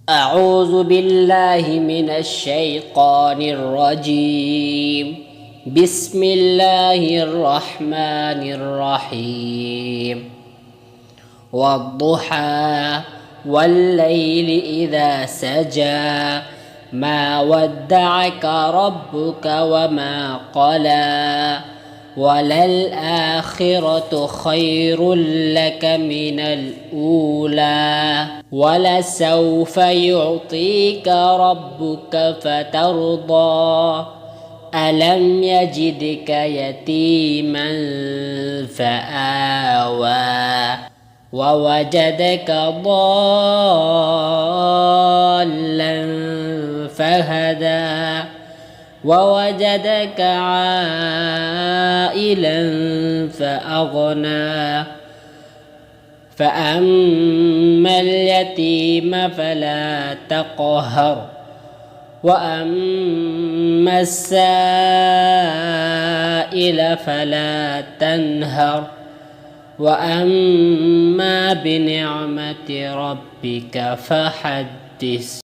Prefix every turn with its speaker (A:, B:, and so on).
A: أعوذ بالله من الشيطان الرجيم. بسم الله الرحمن الرحيم. والضحى والليل إذا سجى ما ودعك ربك وما قلى وللآخرة خير لك من الأولى ولسوف يعطيك ربك فترضى ألم يجدك يتيما فآوى ووجدك ضالا فهدى ووجدك عائلا فأغنى فأما اليتيم فلا تقهر وأما السائل فلا تنهر وأما بنعمة ربك فحدث.